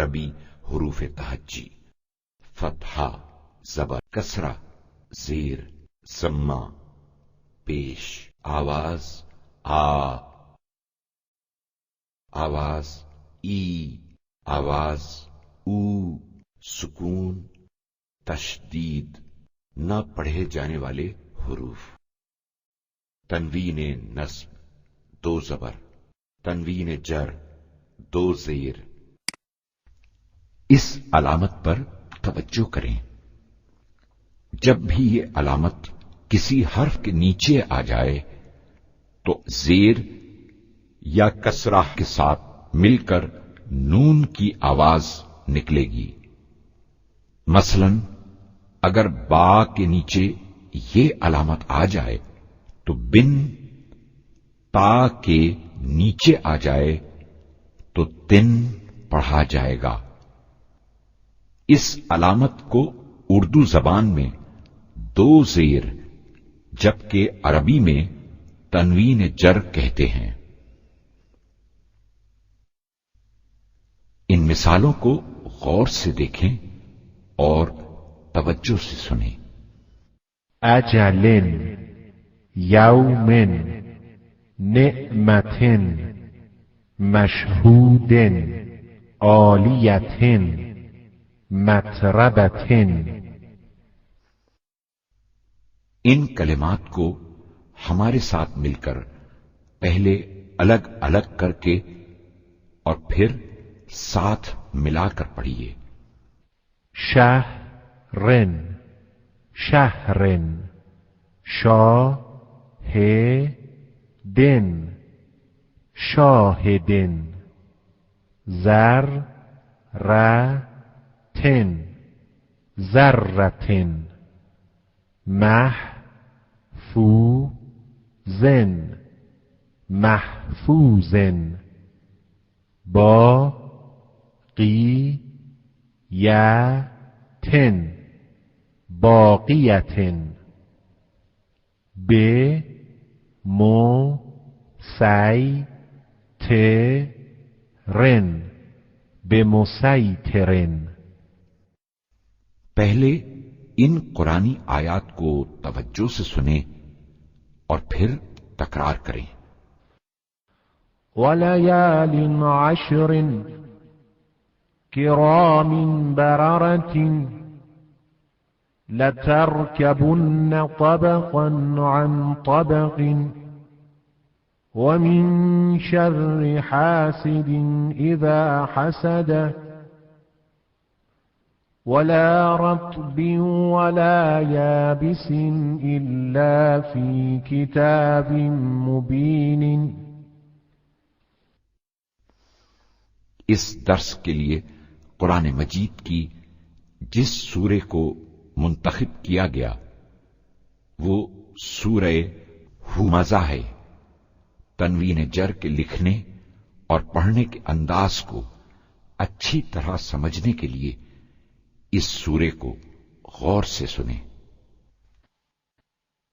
अरबी हुरूफ तहज्जी। फतहा, ज़बर, कसरा, ज़ेर, ज़म्मा, पेश, आवाज आ, आवाज ई, आवाज ऊ, सुकून, तशदीद, न पढ़े जाने वाले हुरूफ। तनवीन नस्ब, 2 ज़बर, तनवीन जर, 2 ज़ेर। इस अलामत पर तवज्जो करें। जब भी ये अलामत किसी हर्फ के नीचे आ जाए तो ज़ेर या कसरा के साथ मिलकर नून की आवाज निकलेगी। मसलन अगर बा के नीचे ये अलामत आ जाए तो बिन, ता के नीचे आ जाए तो तिन पढ़ा जाएगा। इस अलामत को उर्दू जबान में 2 ज़ेर जबकि अरबी में तनवीन जर कहते हैं। इन मिसालों को गौर से देखें और तवज्जो से सुनें। अजलिन, यौमिन, निअमतिन, मशहूदिन, आलियतिन, मतरबतिन। इन कलिमात को हमारे साथ मिलकर पहले अलग अलग करके और फिर साथ मिलाकर पढ़िए। शहरिन, शहरिन, शाहिदिन, शाहिदिन, ज़र्रतिन, ज़र्रतिन, महफूज़िन, महफूज़िन, बाक़ियतिन, बाक़ियतिन, बेमुसैतिरिन, बेमुसैतिरिन। पहले इन कुरानी आयात को तवज्जो से सुने और फिर तकरार करें। वलयालिन अश्रिन किरामिन बररतिन लतरकबुन्न तबक़न अन तबक़िन वमिन शर्रि हासिदिन इज़ा हसद वला रत्बिन वला याबिसिन इल्ला फी किताबिन मुबीन। इस दर्स के लिए कुरान मजीद की जिस सूरे को मुंतखब किया गया वो सूरे हुमज़ा है। तनवीन जर के लिखने और पढ़ने के अंदाज को अच्छी तरह समझने के लिए इस सूरे को गौर से सुने।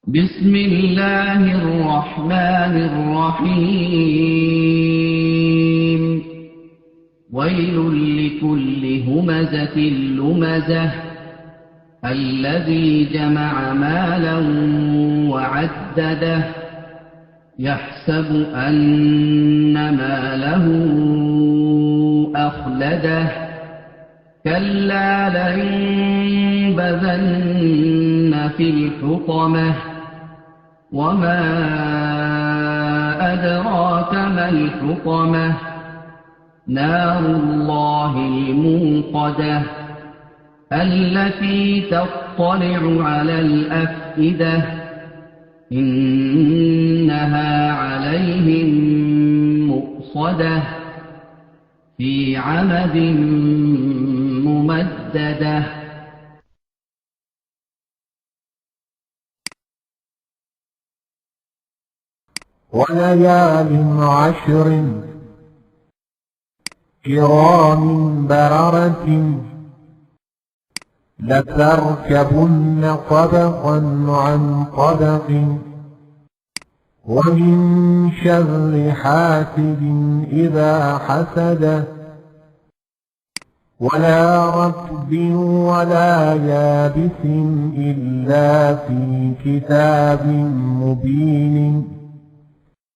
बिस्मिल्लाहिर्रहमानिर्रहीम। वैलुल लिकुल्लि हुमज़तिल लुमज़ह अल्लज़ी जमअ मालन वअद्ददह यहसबु अन्न मालहु अख़लदह कल्ला लयुनबज़न्न फिल हुतमह वमा अदराक मल हुतमह नारुल्लाहिल मूक़दह अल्लती तत्तलिउ अलल अफ़इदह इन्नहा अलैहिम मुक़सदह फी अमदिन मुमद्ददह। वलयालिन अश्रिन किरामिन बररतिन लतरकबुन्न तबक़न अन तबक़िन वमिन शर्रि हासिदिन इज़ा हसद ولا رطب ولا يابس إلا في كتاب مبين